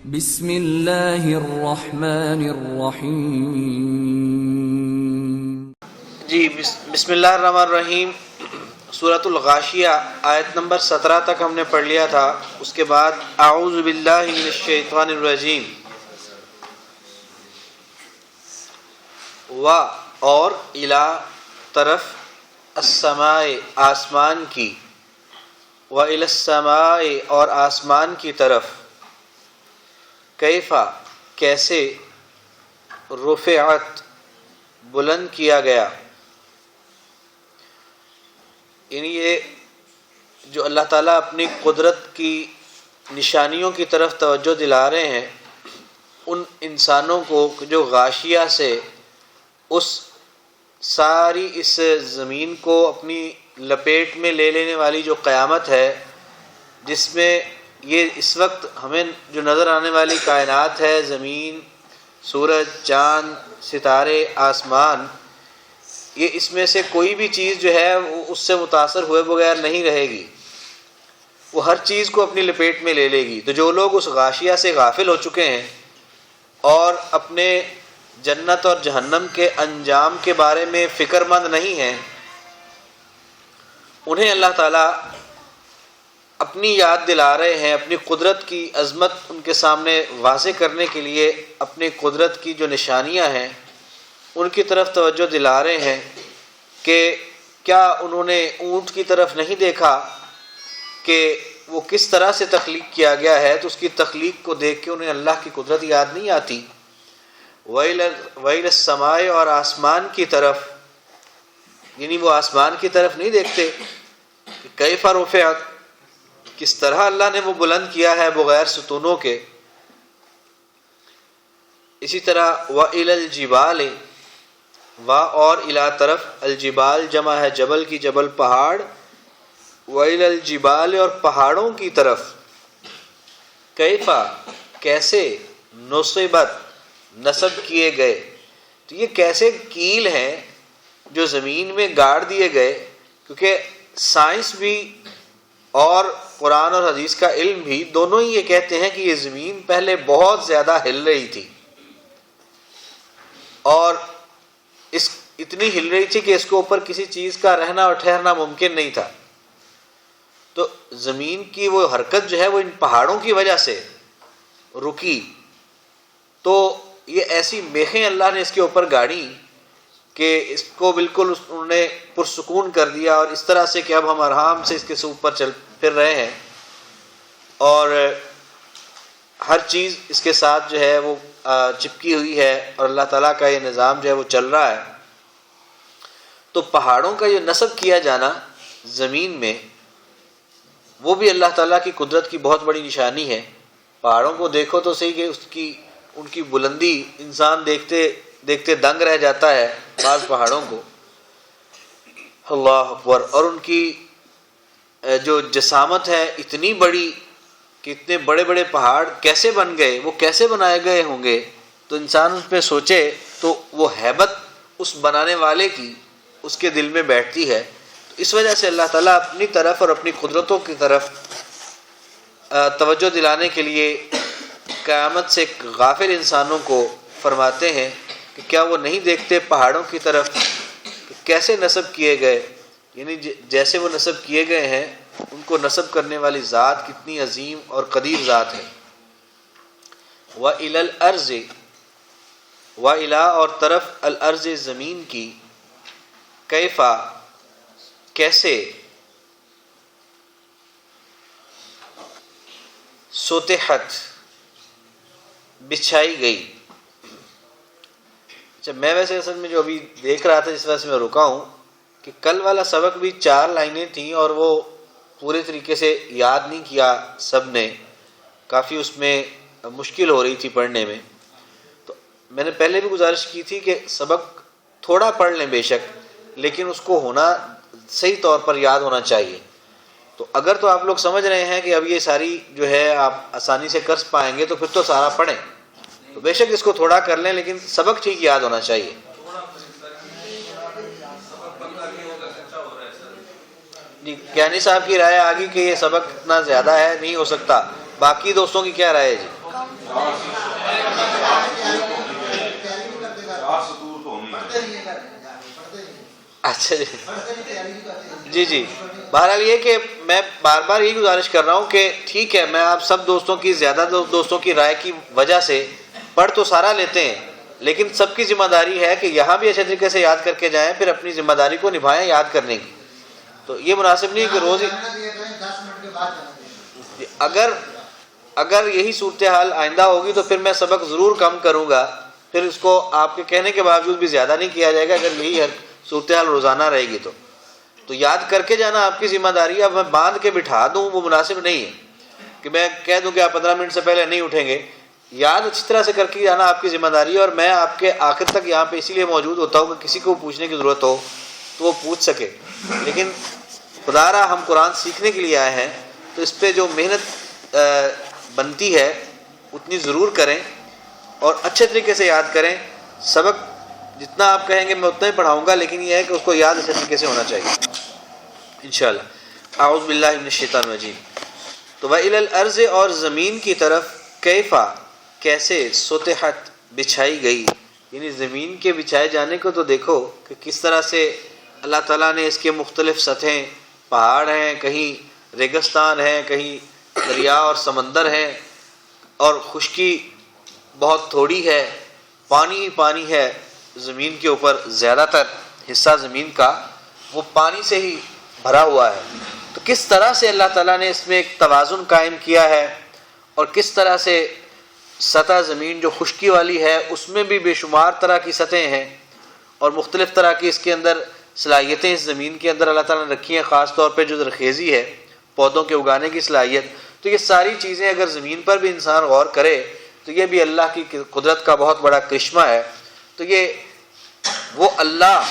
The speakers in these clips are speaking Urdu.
بسم اللہ الرحمن الرحیم۔ جی بسم اللہ الرحمن الرحیم۔ سورۃ الغاشیہ آیت نمبر 17 تک ہم نے پڑھ لیا تھا۔ اس کے بعد اعوذ باللہ من الشیطان الرجیم، و اور الی طرف، السماء آسمان کی، و الی السماء اور آسمان کی طرف، کیفا کیسے، رفعت بلند کیا گیا۔ یعنی یہ جو اللہ تعالیٰ اپنی قدرت کی نشانیوں کی طرف توجہ دلا رہے ہیں ان انسانوں کو جو غاشیہ سے اس ساری اس زمین کو اپنی لپیٹ میں لے لینے والی جو قیامت ہے، جس میں یہ اس وقت ہمیں جو نظر آنے والی کائنات ہے، زمین، سورج، چاند، ستارے، آسمان، یہ اس میں سے کوئی بھی چیز جو ہے وہ اس سے متاثر ہوئے بغیر نہیں رہے گی، وہ ہر چیز کو اپنی لپیٹ میں لے لے گی۔ تو جو لوگ اس غاشیہ سے غافل ہو چکے ہیں اور اپنے جنت اور جہنم کے انجام کے بارے میں فکر مند نہیں ہیں، انہیں اللہ تعالیٰ اپنی یاد دلا رہے ہیں، اپنی قدرت کی عظمت ان کے سامنے واضح کرنے کے لیے اپنی قدرت کی جو نشانیاں ہیں ان کی طرف توجہ دلا رہے ہیں کہ کیا انہوں نے اونٹ کی طرف نہیں دیکھا کہ وہ کس طرح سے تخلیق کیا گیا ہے، تو اس کی تخلیق کو دیکھ کے انہیں اللہ کی قدرت یاد نہیں آتی۔ وَإِلَى السَّمَاءِ اور آسمان کی طرف، یعنی وہ آسمان کی طرف نہیں دیکھتے کہ کیف رفعت، کس طرح اللہ نے وہ بلند کیا ہے بغیر ستونوں کے۔ اسی طرح وَإِلَى الْجِبَالِ، و اور الی طرف، الجبال جمع ہے جبل کی، جبل پہاڑ، وَإِلَى الْجِبَالِ اور پہاڑوں کی طرف، کیفا کیسے، نصبت نصب کیے گئے۔ تو یہ کیسے کیل ہیں جو زمین میں گاڑ دیے گئے، کیونکہ سائنس بھی اور قرآن اور حدیث کا علم بھی دونوں ہی یہ کہتے ہیں کہ یہ زمین پہلے بہت زیادہ ہل رہی تھی، اور اتنی ہل رہی تھی کہ اس کے اوپر کسی چیز کا رہنا اور ٹھہرنا ممکن نہیں تھا۔ تو زمین کی وہ حرکت جو ہے وہ ان پہاڑوں کی وجہ سے رکی، تو یہ ایسی میخیں اللہ نے اس کے اوپر گاڑی کہ اس کو بالکل انہوں نے پرسکون کر دیا، اور اس طرح سے کہ اب ہم آرام سے اس کے اوپر چل پھر رہے ہیں، اور ہر چیز اس کے ساتھ جو ہے وہ چپکی ہوئی ہے، اور اللہ تعالیٰ کا یہ نظام جو ہے وہ چل رہا ہے۔ تو پہاڑوں کا یہ نصب کیا جانا زمین میں، وہ بھی اللہ تعالیٰ کی قدرت کی بہت بڑی نشانی ہے۔ پہاڑوں کو دیکھو تو صحیح کہ ان کی بلندی انسان دیکھتے دیکھتے دنگ رہ جاتا ہے، بعض پہاڑوں کو، اللہ اکبر، اور ان کی جو جسامت ہے اتنی بڑی کہ اتنے بڑے بڑے پہاڑ کیسے بن گئے، وہ کیسے بنائے گئے ہوں گے۔ تو انسان اس پہ سوچے تو وہ ہیبت اس بنانے والے کی اس کے دل میں بیٹھتی ہے۔ تو اس وجہ سے اللہ تعالیٰ اپنی طرف اور اپنی قدرتوں کی طرف توجہ دلانے کے لیے قیامت سے غافل انسانوں کو فرماتے ہیں کہ کیا وہ نہیں دیکھتے پہاڑوں کی طرف کہ کیسے نصب کیے گئے، یعنی جیسے وہ نصب کیے گئے ہیں ان کو نصب کرنے والی ذات کتنی عظیم اور قدیر ذات ہے۔ وَإِلَى الْأَرْضِ، وَإِلَى اور طرف، الْأَرْضِ زمین کی، کیفا کیسے، سطحت بچھائی گئی۔ اچھا، میں ویسے اصل میں جو ابھی دیکھ رہا تھا جس وجہ سے میں رکا ہوں کہ کل والا سبق بھی 4 لائنیں تھیں اور وہ پورے طریقے سے یاد نہیں کیا سب نے، کافی اس میں مشکل ہو رہی تھی پڑھنے میں۔ تو میں نے پہلے بھی گزارش کی تھی کہ سبق تھوڑا پڑھ لیں بے شک، لیکن اس کو ہونا صحیح طور پر یاد ہونا چاہیے۔ تو اگر تو آپ لوگ سمجھ رہے ہیں کہ اب یہ ساری جو ہے آپ آسانی سے کر پائیں گے تو پھر تو سارا پڑھیں، تو بے شک اس کو تھوڑا کر لیں، لیکن سبق ٹھیک یاد ہونا چاہیے۔ جی کیانی صاحب کی رائے آگی کہ یہ سبق اتنا زیادہ ہے، نہیں ہو سکتا۔ باقی دوستوں کی کیا رائے ہے جی؟ اچھا جی جی بہرحال یہ کہ میں بار بار یہی گزارش کر رہا ہوں کہ ٹھیک ہے، میں آپ سب دوستوں کی، زیادہ دوستوں کی رائے کی وجہ سے پڑھ تو سارا لیتے ہیں، لیکن سب کی ذمہ داری ہے کہ یہاں بھی اچھے طریقے سے یاد کر کے جائیں، پھر اپنی ذمہ داری کو نبھائیں یاد کرنے کی. تو یہ مناسب نہیں کہ روز ہی اگر یہی صورتحال آئندہ ہوگی تو پھر میں سبق ضرور کم کروں گا، پھر اس کو آپ کے کہنے کے باوجود بھی زیادہ نہیں کیا جائے گا. اگر یہی صورتحال روزانہ رہے گی تو یاد کر کے جانا آپ کی ذمہ داری ہے. اب میں باندھ کے بٹھا دوں وہ مناسب نہیں ہے کہ میں کہہ دوں کہ آپ 15 منٹ سے پہلے نہیں اٹھیں گے. یاد اچھی طرح سے کر کے جانا آپ کی ذمہ داری ہے، اور میں آپ کے آخر تک یہاں پہ اسی لیے موجود ہوتا ہوں کہ کسی کو پوچھنے کی ضرورت ہو تو وہ پوچھ سکے. لیکن خدا را ہم قرآن سیکھنے کے لیے آئے ہیں، تو اس پہ جو محنت بنتی ہے اتنی ضرور کریں اور اچھے طریقے سے یاد کریں. سبق جتنا آپ کہیں گے میں اتنا ہی پڑھاؤں گا، لیکن یہ ہے کہ اس کو یاد اچھے طریقے سے ہونا چاہیے انشاءاللہ. اعوذ باللہ من الشیطان الرجیم. تو وَإِلَى الْأَرْضِ، اور زمین کی طرف، کیفا، کیسے، سطحت، بچھائی گئی، یعنی زمین کے بچھائے جانے کو تو دیکھو کہ کس طرح سے اللہ تعالیٰ نے اس کے مختلف سطحیں، پہاڑ ہیں، کہیں ریگستان ہیں، کہیں دریا اور سمندر ہیں، اور خشکی بہت تھوڑی ہے، پانی ہی پانی ہے زمین کے اوپر. زیادہ تر حصہ زمین کا وہ پانی سے ہی بھرا ہوا ہے. تو کس طرح سے اللہ تعالیٰ نے اس میں ایک توازن قائم کیا ہے، اور کس طرح سے سطح زمین جو خشکی والی ہے اس میں بھی بے شمار طرح کی سطحیں ہیں، اور مختلف طرح کی اس کے اندر صلاحیتیں اس زمین کے اندر اللہ تعالیٰ نے رکھی ہیں. خاص طور پہ جو زرخیزی ہے، پودوں کے اگانے کی صلاحیت. تو یہ ساری چیزیں اگر زمین پر بھی انسان غور کرے تو یہ بھی اللہ کی قدرت کا بہت بڑا کرشمہ ہے. تو یہ وہ اللہ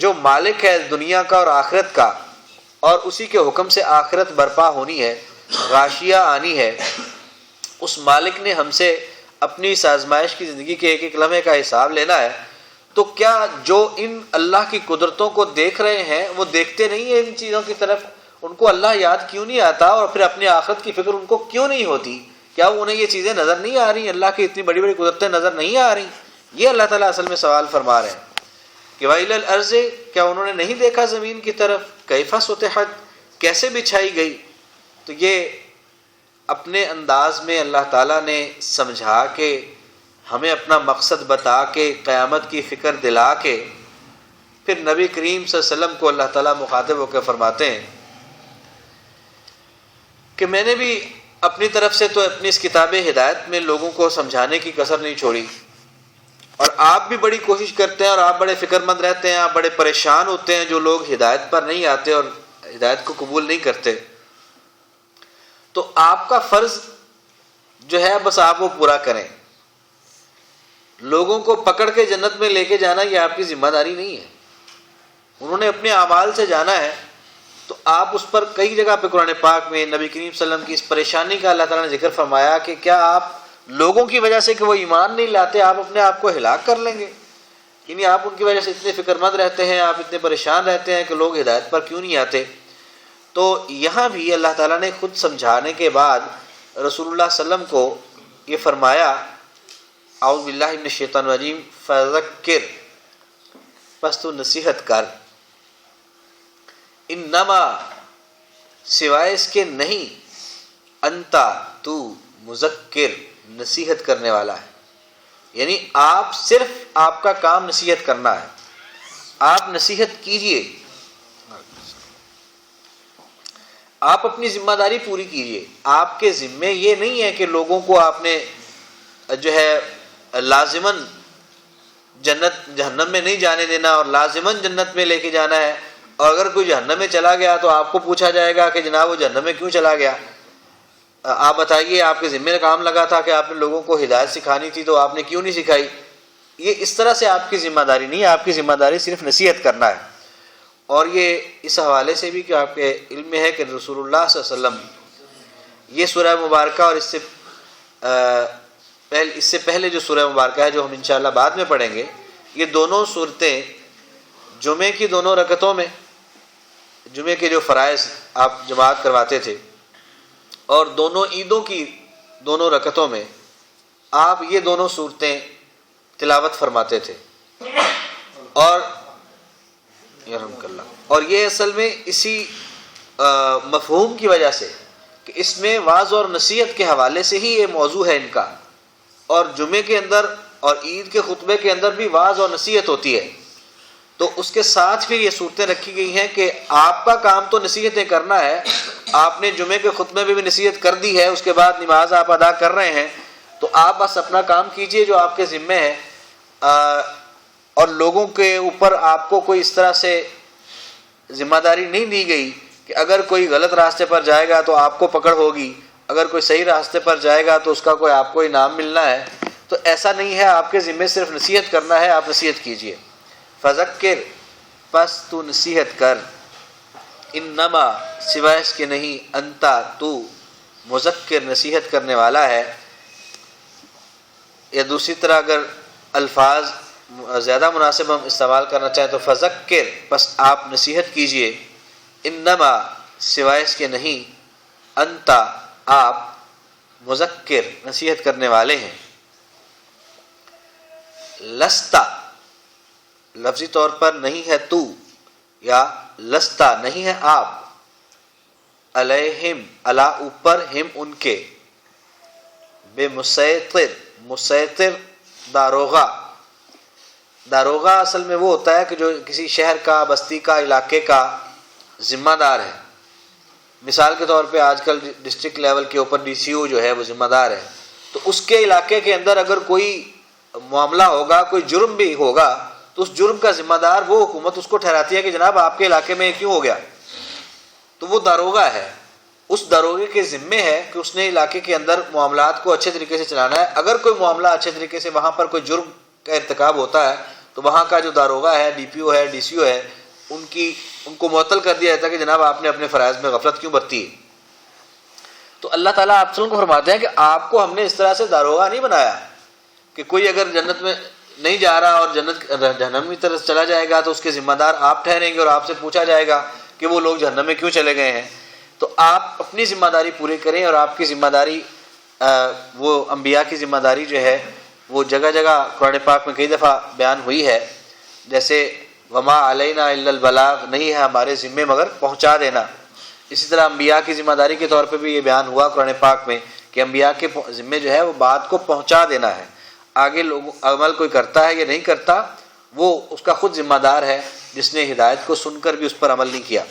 جو مالک ہے دنیا کا اور آخرت کا، اور اسی کے حکم سے آخرت برپا ہونی ہے، غاشیہ آنی ہے، اس مالک نے ہم سے اپنی اس آزمائش کی زندگی کے ایک ایک لمحے کا حساب لینا ہے. تو کیا جو ان اللہ کی قدرتوں کو دیکھ رہے ہیں وہ دیکھتے نہیں ہیں ان چیزوں کی طرف؟ ان کو اللہ یاد کیوں نہیں آتا، اور پھر اپنی آخرت کی فکر ان کو کیوں نہیں ہوتی؟ کیا انہیں یہ چیزیں نظر نہیں آ رہی؟ اللہ کی اتنی بڑی بڑی قدرتیں نظر نہیں آ رہی؟ یہ اللہ تعالیٰ اصل میں سوال فرما رہے ہیں کہ وَإِلَى الْأَرْضِ، کیا انہوں نے نہیں دیکھا زمین کی طرف، کیفا سطحت، کیسے بچھائی گئی. تو یہ اپنے انداز میں اللہ تعالیٰ نے سمجھا کے، ہمیں اپنا مقصد بتا کے، قیامت کی فکر دلا کے، پھر نبی کریم صلی اللہ علیہ وسلم کو اللہ تعالیٰ مخاطب ہو کے فرماتے ہیں کہ میں نے بھی اپنی طرف سے تو اپنی اس کتاب ہدایت میں لوگوں کو سمجھانے کی کسر نہیں چھوڑی، اور آپ بھی بڑی کوشش کرتے ہیں، اور آپ بڑے فکر مند رہتے ہیں، آپ بڑے پریشان ہوتے ہیں جو لوگ ہدایت پر نہیں آتے اور ہدایت کو قبول نہیں کرتے. تو آپ کا فرض جو ہے بس آپ وہ پورا کریں. لوگوں کو پکڑ کے جنت میں لے کے جانا یہ آپ کی ذمہ داری نہیں ہے. انہوں نے اپنے اعمال سے جانا ہے. تو آپ اس پر کئی جگہ پہ قرآن پاک میں نبی کریم صلی اللہ علیہ وسلم کی اس پریشانی کا اللہ تعالیٰ نے ذکر فرمایا کہ کیا آپ لوگوں کی وجہ سے کہ وہ ایمان نہیں لاتے آپ اپنے آپ کو ہلاک کر لیں گے؟ یعنی آپ ان کی وجہ سے اتنے فکر مند رہتے ہیں، آپ اتنے پریشان رہتے ہیں کہ لوگ ہدایت پر کیوں نہیں آتے. تو یہاں بھی اللہ تعالیٰ نے خود سمجھانے کے بعد رسول اللہ صلی اللہ علیہ وسلم کو یہ فرمایا، اعوذ باللہ من الشیطان الرجیم، فذکر، پس تو نصیحت کر، انما، سوائے اس کے نہیں، انتا، تو، مذکر، نصیحت کرنے والا ہے. یعنی آپ صرف آپ کا کام نصیحت کرنا ہے. آپ نصیحت کیجئے، آپ اپنی ذمہ داری پوری کیجئے. آپ کے ذمے یہ نہیں ہے کہ لوگوں کو آپ نے جو ہے لازماً جنت جہنم میں نہیں جانے دینا اور لازماً جنت میں لے کے جانا ہے، اور اگر کوئی جہنم میں چلا گیا تو آپ کو پوچھا جائے گا کہ جناب وہ جہنم میں کیوں چلا گیا، آپ بتائیے، آپ کے ذمے کام لگا تھا کہ آپ نے لوگوں کو ہدایت سکھانی تھی تو آپ نے کیوں نہیں سکھائی. یہ اس طرح سے آپ کی ذمہ داری نہیں ہے. آپ کی ذمہ داری صرف نصیحت کرنا ہے. اور یہ اس حوالے سے بھی کہ آپ کے علم میں ہے کہ رسول اللہ صلی اللہ علیہ وسلم، یہ سورہ مبارکہ اور اس سے پہلے جو سورہ مبارکہ ہے جو ہم انشاءاللہ بعد میں پڑھیں گے، یہ دونوں صورتیں جمعے کی دونوں رکعتوں میں، جمعے کے جو فرائض آپ جماعت کرواتے تھے، اور دونوں عیدوں کی دونوں رکعتوں میں آپ یہ دونوں صورتیں تلاوت فرماتے تھے، اور یرحمک اللہ، اور یہ اصل میں اسی مفہوم کی وجہ سے کہ اس میں واعظ اور نصیحت کے حوالے سے ہی یہ موضوع ہے ان کا، اور جمعے کے اندر اور عید کے خطبے کے اندر بھی واعظ اور نصیحت ہوتی ہے، تو اس کے ساتھ پھر یہ صورتیں رکھی گئی ہیں کہ آپ کا کام تو نصیحتیں کرنا ہے، آپ نے جمعے کے خطبے میں بھی نصیحت کر دی ہے، اس کے بعد نماز آپ ادا کر رہے ہیں، تو آپ بس اپنا کام کیجئے جو آپ کے ذمے ہے، اور لوگوں کے اوپر آپ کو کوئی اس طرح سے ذمہ داری نہیں دی گئی کہ اگر کوئی غلط راستے پر جائے گا تو آپ کو پکڑ ہوگی، اگر کوئی صحیح راستے پر جائے گا تو اس کا کوئی آپ کو انعام ملنا ہے، تو ایسا نہیں ہے، آپ کے ذمے صرف نصیحت کرنا ہے، آپ نصیحت کیجئے۔ فذکر، پس تو نصیحت کر، انما، سوائے اس کے نہیں، انتا، تو، مذکر، نصیحت کرنے والا ہے۔ یا دوسری طرح اگر الفاظ زیادہ مناسب ہم استعمال کرنا چاہیں تو فذکر، پس آپ نصیحت کیجئے، انما، سوائے اس کے نہیں، انتا، آپ، مذکر، نصیحت کرنے والے ہیں۔ لستا، لفظی طور پر نہیں ہے تو، یا لستا، نہیں ہے آپ، علیہم، علی، اوپر، ہم، ان کے، بے مسیطر، مسیطر، داروغہ، داروغہ اصل میں وہ ہوتا ہے کہ جو کسی شہر کا، بستی کا، علاقے کا ذمہ دار ہے۔ مثال کے طور پہ آج کل ڈسٹرکٹ لیول کے اوپر ڈی سی او جو ہے وہ ذمہ دار ہے، تو اس کے علاقے کے اندر اگر کوئی معاملہ ہوگا، کوئی جرم بھی ہوگا، تو اس جرم کا ذمہ دار وہ حکومت اس کو ٹھہراتی ہے کہ جناب آپ کے علاقے میں یہ کیوں ہو گیا، تو وہ داروغہ ہے۔ اس داروغے کے ذمے ہے کہ اس نے علاقے کے اندر معاملات کو اچھے طریقے سے چلانا ہے۔ اگر کوئی معاملہ اچھے طریقے سے وہاں پر کوئی جرم کا ارتکاب ہوتا ہے تو وہاں کا جو داروغہ ہے، ڈی پی او ہے، ڈی سی او ہے، ان کو معطل کر دیا جاتا ہے کہ جناب آپ نے اپنے فرائض میں غفلت کیوں برتی ہے۔ تو اللہ تعالیٰ آپ کو فرماتے ہیں کہ آپ کو ہم نے اس طرح سے داروغہ نہیں بنایا کہ کوئی اگر جنت میں نہیں جا رہا اور جہنم کی طرف چلا جائے گا تو اس کے ذمہ دار آپ ٹھہریں گے اور آپ سے پوچھا جائے گا کہ وہ لوگ جہنم میں کیوں چلے گئے ہیں۔ تو آپ اپنی ذمہ داری پوری کریں، اور آپ کی ذمہ داری وہ انبیاء کی ذمہ داری جو ہے وہ جگہ جگہ قرآن پاک میں کئی دفعہ بیان ہوئی ہے، جیسے وما علینا الا البلاغ، نہیں ہے ہمارے ذمے مگر پہنچا دینا۔ اسی طرح انبیاء کی ذمہ داری کے طور پہ بھی یہ بیان ہوا قرآن پاک میں کہ انبیاء کے ذمے جو ہے وہ بات کو پہنچا دینا ہے، آگے لوگ عمل کوئی کرتا ہے یا نہیں کرتا وہ اس کا خود ذمہ دار ہے، جس نے ہدایت کو سن کر بھی اس پر عمل نہیں کیا۔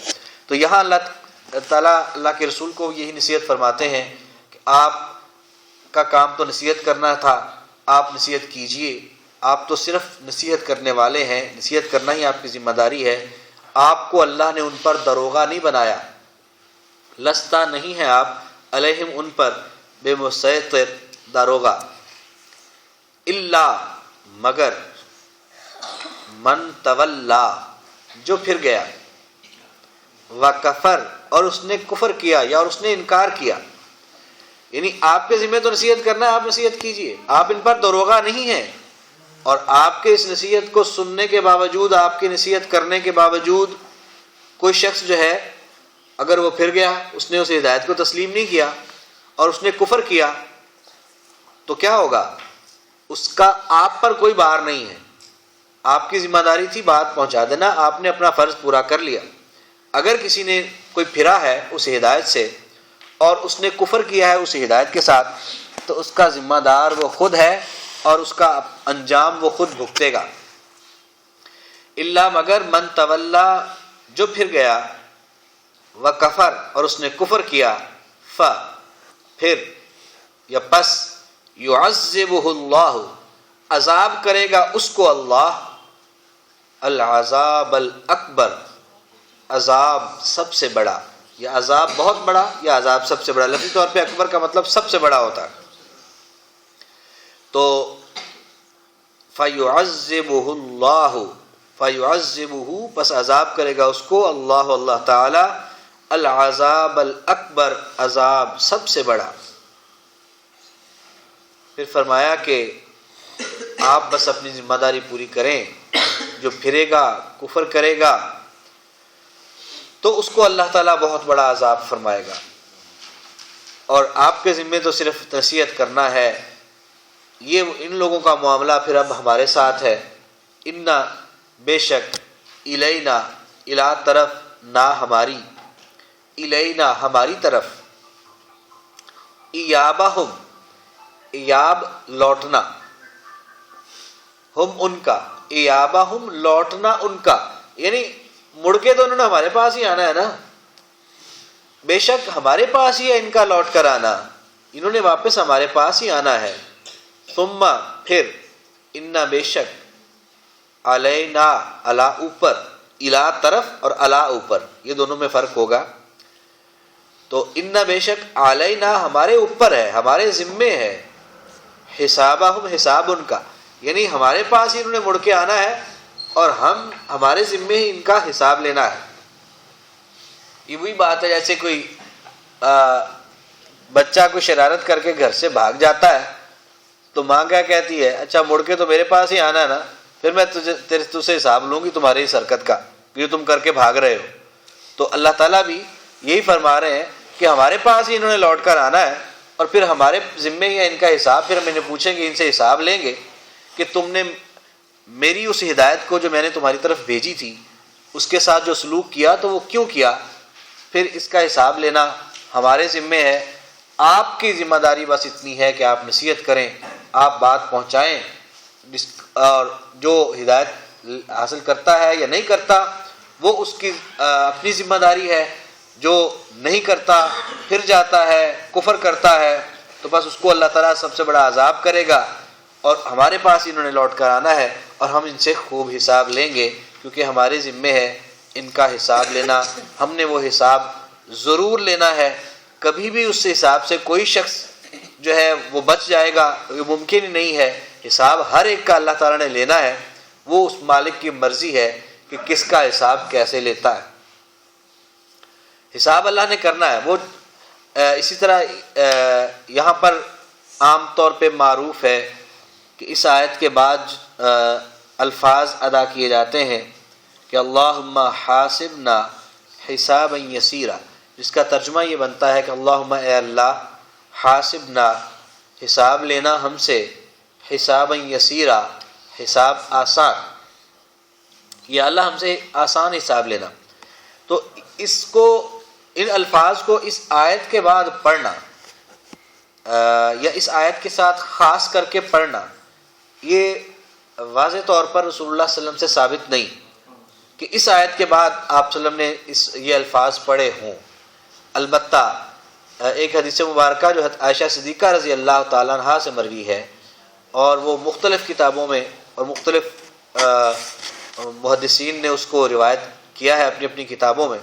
تو یہاں اللہ تعالیٰ اللہ کے رسول کو یہی نصیحت فرماتے ہیں کہ آپ کا کام تو نصیحت کرنا تھا، آپ نصیحت کیجئے، آپ تو صرف نصیحت کرنے والے ہیں، نصیحت کرنا ہی آپ کی ذمہ داری ہے، آپ کو اللہ نے ان پر داروغہ نہیں بنایا، لستا، نہیں ہے آپ، علیہم، ان پر، بے مسیطر، داروغہ، الا، مگر، من تولا، جو پھر گیا، وکفر، اور اس نے کفر کیا یا اور اس نے انکار کیا۔ یعنی آپ کے ذمہ تو نصیحت کرنا ہے، آپ نصیحت کیجئے، آپ ان پر داروغہ نہیں ہیں، اور آپ کے اس نصیحت کو سننے کے باوجود، آپ کی نصیحت کرنے کے باوجود کوئی شخص جو ہے اگر وہ پھر گیا، اس نے اس ہدایت کو تسلیم نہیں کیا اور اس نے کفر کیا، تو کیا ہوگا؟ اس کا آپ پر کوئی بار نہیں ہے، آپ کی ذمہ داری تھی بات پہنچا دینا، آپ نے اپنا فرض پورا کر لیا۔ اگر کسی نے کوئی پھرا ہے اس ہدایت سے اور اس نے کفر کیا ہے اس ہدایت کے ساتھ، تو اس کا ذمہ دار وہ خود ہے اور اس کا انجام وہ خود بھگتے گا۔ الا، مگر، من تولا، جو پھر گیا، وکفر، اور اس نے کفر کیا، پھر یا پس، یعذبہ اللہ، عذاب کرے گا اس کو اللہ، العذاب الاکبر، عذاب سب سے بڑا، یا عذاب بہت بڑا یا عذاب سب سے بڑا۔ لفظی طور پہ اکبر کا مطلب سب سے بڑا ہوتا ہے۔ تو فَيُعَذِّبُهُ اللَّهُ، فَيُعَذِّبُهُ، پس عذاب کرے گا اس کو اللہ تعالی، العذاب الاکبر، عذاب سب سے بڑا۔ پھر فرمایا کہ آپ بس اپنی ذمہ داری پوری کریں، جو پھرے گا، کفر کرے گا، تو اس کو اللہ تعالیٰ بہت بڑا عذاب فرمائے گا۔ اور آپ کے ذمے تو صرف نصیحت کرنا ہے. یہ ان لوگوں کا معاملہ پھر اب ہمارے ساتھ ہے. انا بے شک، الینا الا طرف، نا ہماری، الینا ہماری طرف، ایابہم ایاب لوٹنا، ہم ان کا، ایابہم لوٹنا ان کا، یعنی مڑ کے تو انہوں نے ہمارے پاس ہی آنا ہے نا. بے شک ہمارے پاس ہی ہے ان کا لوٹ کر آنا، انہوں نے واپس ہمارے پاس ہی آنا ہے. ثم پھر، انا بے شک، علینا علا اوپر، الا طرف اور علا اوپر، یہ دونوں میں فرق ہوگا. تو انا بے شک، علینا ہمارے اوپر ہے، ہمارے ذمے ہے، حسابہم حساب ان کا، یعنی ہمارے پاس ہی انہوں نے مڑ کے آنا ہے اور ہمارے ذمے ہی ان کا حساب لینا ہے. یہ وہی بات ہے جیسے کوئی بچہ کوئی شرارت کر کے گھر سے بھاگ جاتا ہے تو ماں کیا کہتی ہے، اچھا مڑ کے تو میرے پاس ہی آنا ہے نا، پھر میں تجھ سے حساب لوں گی تمہاری اس حرکت کا جو تم کر کے بھاگ رہے ہو. تو اللہ تعالیٰ بھی یہی فرما رہے ہیں کہ ہمارے پاس ہی انہوں نے لوٹ کر آنا ہے اور پھر ہمارے ذمے ہی ہے ان کا حساب. پھر ہم انہیں پوچھیں گے، ان سے حساب لیں گے کہ تم نے میری اس ہدایت کو جو میں نے تمہاری طرف بھیجی تھی اس کے ساتھ جو سلوک کیا تو وہ کیوں کیا. پھر اس کا حساب لینا ہمارے ذمے ہے. آپ کی ذمہ داری بس اتنی ہے کہ آپ نصیحت کریں، آپ بات پہنچائیں، اور جو ہدایت حاصل کرتا ہے یا نہیں کرتا وہ اس کی اپنی ذمہ داری ہے. جو نہیں کرتا پھر جاتا ہے کفر کرتا ہے تو بس اس کو اللہ تعالیٰ سب سے بڑا عذاب کرے گا. اور ہمارے پاس انہوں نے لوٹ کر آنا ہے اور ہم ان سے خوب حساب لیں گے کیونکہ ہمارے ذمے ہے ان کا حساب لینا. ہم نے وہ حساب ضرور لینا ہے. کبھی بھی اس حساب سے کوئی شخص جو ہے وہ بچ جائے گا، یہ ممکن ہی نہیں ہے. حساب ہر ایک کا اللہ تعالیٰ نے لینا ہے. وہ اس مالک کی مرضی ہے کہ کس کا حساب کیسے لیتا ہے. حساب اللہ نے کرنا ہے. وہ اسی طرح یہاں پر عام طور پہ معروف ہے کہ اس آیت کے بعد الفاظ ادا کیے جاتے ہیں کہ اللہم حاسبنا حسابا یسیرا، جس کا ترجمہ یہ بنتا ہے کہ اللہم اے اللہ، حاسبنا حساب لینا ہم سے، حسابا یسیرا حساب آسان، یا اللہ ہم سے آسان حساب لینا. تو اس کو، ان الفاظ کو اس آیت کے بعد پڑھنا یا اس آیت کے ساتھ خاص کر کے پڑھنا، یہ واضح طور پر رسول اللہ صلی اللہ علیہ وسلم سے ثابت نہیں کہ اس آیت کے بعد آپ صلی اللہ علیہ وسلم نے یہ الفاظ پڑھے ہوں. البتہ ایک حدیث مبارکہ جو عائشہ صدیقہ رضی اللہ تعالیٰ عنہا سے مروی ہے اور وہ مختلف کتابوں میں اور مختلف محدثین نے اس کو روایت کیا ہے اپنی اپنی کتابوں میں.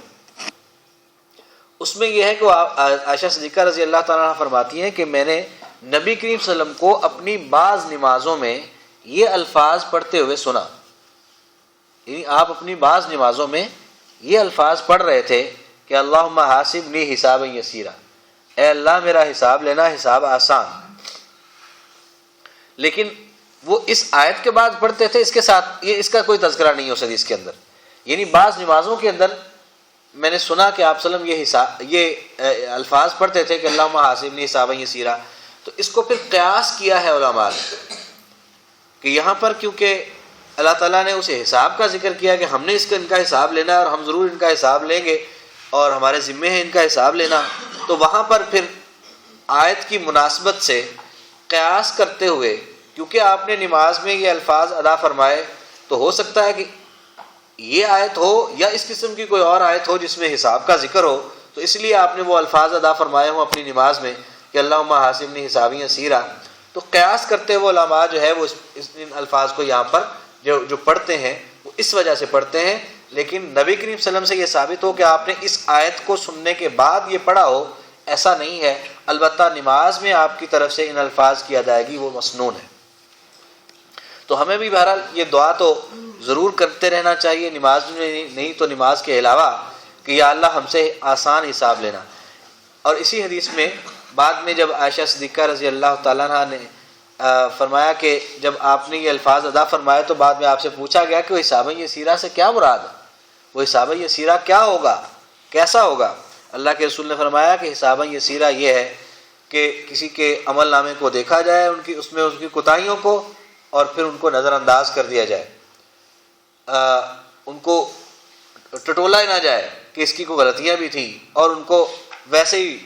اس میں یہ ہے کہ عائشہ صدیقہ رضی اللہ تعالیٰ عنہ فرماتی ہیں کہ میں نے نبی کریم صلی اللہ علیہ وسلم کو اپنی بعض نمازوں میں یہ الفاظ پڑھتے ہوئے سنا. یعنی آپ اپنی بعض نمازوں میں یہ الفاظ پڑھ رہے تھے کہ اللہم حاسبنی حسابا یسیرا، اے اللہ میرا حساب لینا حساب آسان. لیکن وہ اس آیت کے بعد پڑھتے تھے، اس کے ساتھ اس کا کوئی تذکرہ نہیں اس حدیث کے اندر. یعنی بعض نمازوں کے اندر میں نے سنا کہ آپ صلی اللہ علیہ وسلم یہ الفاظ پڑھتے تھے کہ اللہم حاسبنی حسابا یسیرا. تو اس کو پھر قیاس کیا ہے علماء نے کہ یہاں پر کیونکہ اللہ تعالیٰ نے اسے حساب کا ذکر کیا کہ ہم نے ان کا حساب لینا ہے اور ہم ضرور ان کا حساب لیں گے اور ہمارے ذمے ہے ان کا حساب لینا. تو وہاں پر پھر آیت کی مناسبت سے قیاس کرتے ہوئے، کیونکہ آپ نے نماز میں یہ الفاظ ادا فرمائے تو ہو سکتا ہے کہ یہ آیت ہو یا اس قسم کی کوئی اور آیت ہو جس میں حساب کا ذکر ہو، تو اس لیے آپ نے وہ الفاظ ادا فرمائے ہوں اپنی نماز میں کہ اللہم حاسبنی حسابا یسیرا. تو قیاس کرتے ہوئے علماء جو ہے وہ ان الفاظ کو یہاں پر جو پڑھتے ہیں وہ اس وجہ سے پڑھتے ہیں. لیکن نبی کریم صلی اللہ علیہ وسلم سے یہ ثابت ہو کہ آپ نے اس آیت کو سننے کے بعد یہ پڑھا ہو، ایسا نہیں ہے. البتہ نماز میں آپ کی طرف سے ان الفاظ کی ادائیگی وہ مسنون ہے. تو ہمیں بھی بہرحال یہ دعا تو ضرور کرتے رہنا چاہیے، نماز میں نہیں تو نماز کے علاوہ، کہ یا اللہ ہم سے آسان حساب لینا. اور اسی حدیث میں بعد میں جب عائشہ صدیقہ رضی اللہ تعالیٰ عنہ نے فرمایا کہ جب آپ نے یہ الفاظ ادا فرمائے تو بعد میں آپ سے پوچھا گیا کہ وہ حسابا یسیرا سے کیا مراد ہے، وہ حسابا یسیرا کیا ہوگا، کیسا ہوگا. اللہ کے رسول نے فرمایا کہ حسابا یسیرا یہ ہے کہ کسی کے عمل نامے کو دیکھا جائے، اس میں اس کی کوتاہیوں کو، اور پھر ان کو نظر انداز کر دیا جائے، ان کو ٹٹولا نہ جائے کہ اس کی کوئی غلطیاں بھی تھیں، اور ان کو ویسے ہی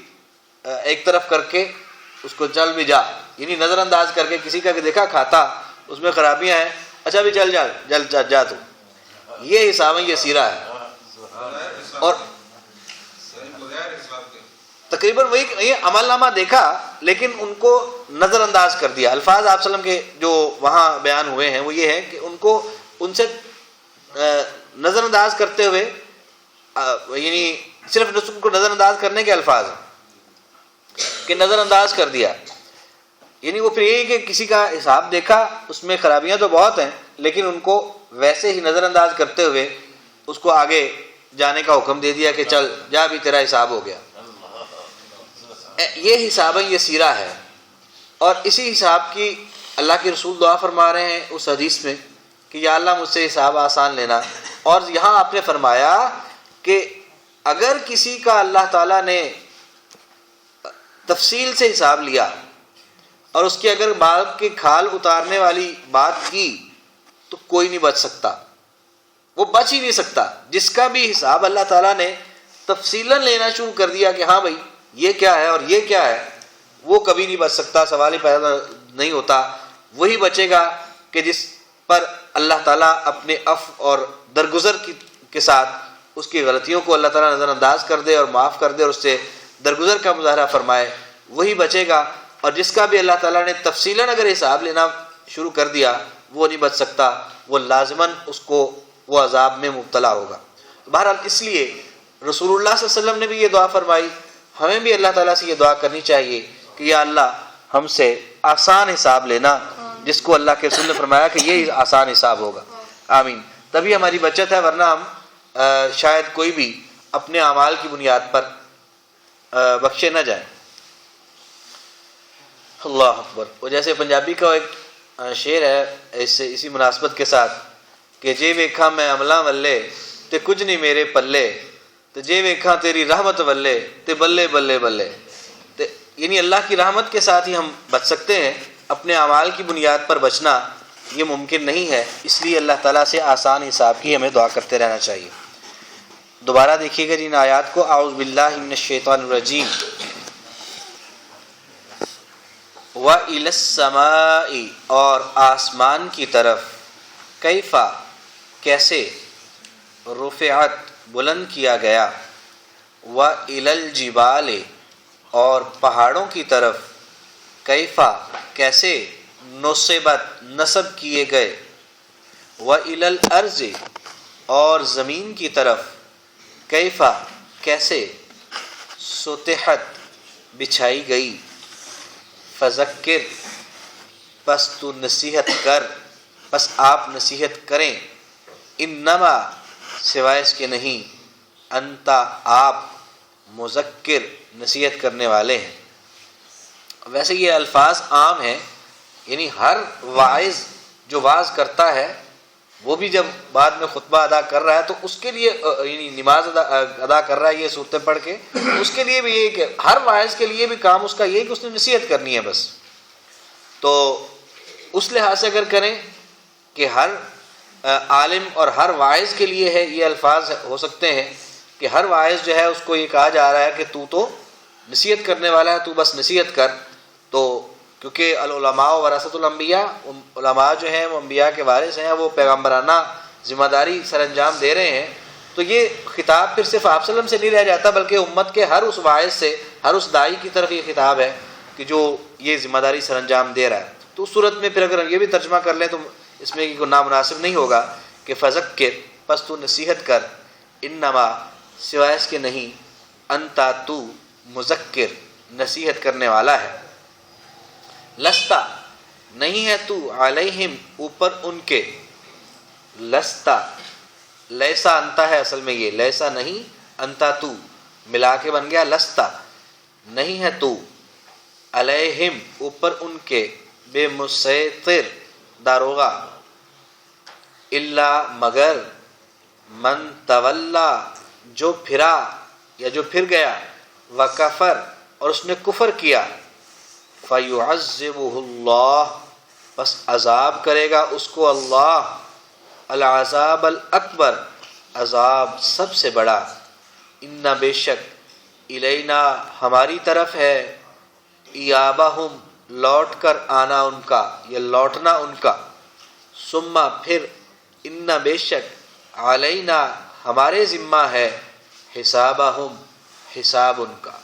ایک طرف کر کے اس کو چل بھی جا، یعنی نظر انداز کر کے کسی کا دیکھا کھاتا اس میں خرابیاں ہیں، اچھا بھی چل جا تو، یہ حساب ہے، یہ سیرہ ہے۔ اور تقریباً وہی یہ عمل نامہ دیکھا لیکن ان کو نظر انداز کر دیا۔ الفاظ آپ وسلم کے جو وہاں بیان ہوئے ہیں وہ یہ ہے کہ ان کو ان سے نظر انداز کرتے ہوئے، یعنی صرف ان کو نظر انداز کرنے کے الفاظ ہیں کہ نظر انداز کر دیا، یعنی وہ پھر یہی کہ کسی کا حساب دیکھا اس میں خرابیاں تو بہت ہیں لیکن ان کو ویسے ہی نظر انداز کرتے ہوئے اس کو آگے جانے کا حکم دے دیا کہ چل جا بھی تیرا حساب ہو گیا۔ یہ حساب ہے، یہ سیرہ ہے، اور اسی حساب کی اللہ کے رسول دعا فرما رہے ہیں اس حدیث میں کہ یا اللہ مجھ سے حساب آسان لینا۔ اور یہاں آپ نے فرمایا کہ اگر کسی کا اللہ تعالیٰ نے تفصیل سے حساب لیا اور اس کی اگر بات کی کھال اتارنے والی بات کی تو کوئی نہیں بچ سکتا، وہ بچ ہی نہیں سکتا۔ جس کا بھی حساب اللہ تعالیٰ نے تفصیلاً لینا شروع کر دیا کہ ہاں بھائی یہ کیا ہے اور یہ کیا ہے، وہ کبھی نہیں بچ سکتا، سوال ہی پیدا نہیں ہوتا۔ وہی بچے گا کہ جس پر اللہ تعالیٰ اپنے عفو اور درگزر کے ساتھ اس کی غلطیوں کو اللہ تعالیٰ نظر انداز کر دے اور معاف کر دے اور اس سے درگزر کا مظاہرہ فرمائے، وہی بچے گا۔ اور جس کا بھی اللہ تعالیٰ نے تفصیلاً اگر حساب لینا شروع کر دیا وہ نہیں بچ سکتا، وہ لازماً اس کو وہ عذاب میں مبتلا ہوگا۔ بہرحال اس لیے رسول اللہ صلی اللہ علیہ وسلم نے بھی یہ دعا فرمائی، ہمیں بھی اللہ تعالیٰ سے یہ دعا کرنی چاہیے کہ یا اللہ ہم سے آسان حساب لینا، جس کو اللہ کے رسول نے فرمایا کہ یہ آسان حساب ہوگا۔ آمین۔ تبھی ہماری بچت ہے، ورنہ ہم شاید کوئی بھی اپنے اعمال کی بنیاد پر بخشے نہ جائیں۔ اللہ اکبر۔ وہ جیسے پنجابی کا ایک شعر ہے اسی مناسبت کے ساتھ کہ جے ویکھاں میں عملاں ولے تے کچھ نہیں میرے پلے، تے جے ویکھاں تیری رحمت ولے تے بلے بلے بلے، یعنی اللہ کی رحمت کے ساتھ ہی ہم بچ سکتے ہیں، اپنے اعمال کی بنیاد پر بچنا یہ ممکن نہیں ہے۔ اس لیے اللہ تعالیٰ سے آسان حساب کی ہمیں دعا کرتے رہنا چاہیے۔ دوبارہ دیکھیے گا جن آیات کو، اعوذ باللہ من الشیطان الرجیم۔ وَإِلَى السَّمَاءِ اور آسمان کی طرف، کیفا کیسے، رفعت بلند کیا گیا، وَإِلَى الْجِبَالِ اور پہاڑوں کی طرف، کیفا کیسے، نصبت نصب کیے گئے، وَإِلَى الْأَرْضِ اور زمین کی طرف، کیفا کیسے، سطحت بچھائی گئی، فذکر پس تو نصیحت کر، پس آپ نصیحت کریں، انما سوائے اس کے نہیں، انتا آپ، مذکر نصیحت کرنے والے ہیں۔ ویسے یہ الفاظ عام ہیں، یعنی ہر واعظ جو واعظ کرتا ہے وہ بھی جب بعد میں خطبہ ادا کر رہا ہے تو اس کے لیے، یعنی نماز ادا کر رہا ہے یہ صورتیں پڑھ کے، اس کے لیے بھی یہ کہ ہر واعظ کے لیے بھی کام اس کا یہ کہ اس نے نصیحت کرنی ہے بس۔ تو اس لحاظ سے اگر کریں کہ ہر عالم اور ہر واعظ کے لیے ہے، یہ الفاظ ہو سکتے ہیں کہ ہر واعظ جو ہے اس کو یہ کہا جا رہا ہے کہ تو نصیحت کرنے والا ہے، تو بس نصیحت کر۔ تو کیونکہ العلماء ورثۃ الانبیاء، علماء جو ہیں وہ انبیاء کے وارث ہیں، وہ پیغمبرانہ ذمہ داری سر انجام دے رہے ہیں، تو یہ خطاب پھر صرف آپ وسلم سے نہیں رہ جاتا بلکہ امت کے ہر اس واعظ سے، ہر اس داعی کی طرف یہ خطاب ہے کہ جو یہ ذمہ داری سر انجام دے رہا ہے۔ تو اس صورت میں پھر اگر ہم یہ بھی ترجمہ کر لیں تو اس میں کوئی نامناسب نہیں ہوگا کہ فذکر پس تو نصیحت کر، انما سوائے اس کے نہیں، انتا تو مذکر نصیحت کرنے والا ہے، لستا نہیں ہے تو، علیہم اوپر ان کے، لستا لیسا انتا ہے اصل میں، یہ لیسا نہیں انتا تو ملا کے بن گیا لستا، نہیں ہے تو، علیہم اوپر ان کے، بے مسیطر داروغہ، الا مگر، من تولا جو پھرا یا جو پھر گیا، وکفر اور اس نے کفر کیا، فَيُعَذِّبُهُ اللَّهُ بس عذاب کرے گا اس کو اللہ، العذاب الاکبر عذاب سب سے بڑا، ان بے شک الینا ہماری طرف ہے، ایابہم لوٹ کر آنا ان کا یا لوٹنا ان کا، ثم پھر ان بے شک علینا ہمارے ذمہ ہے، حسابہم حساب ان کا۔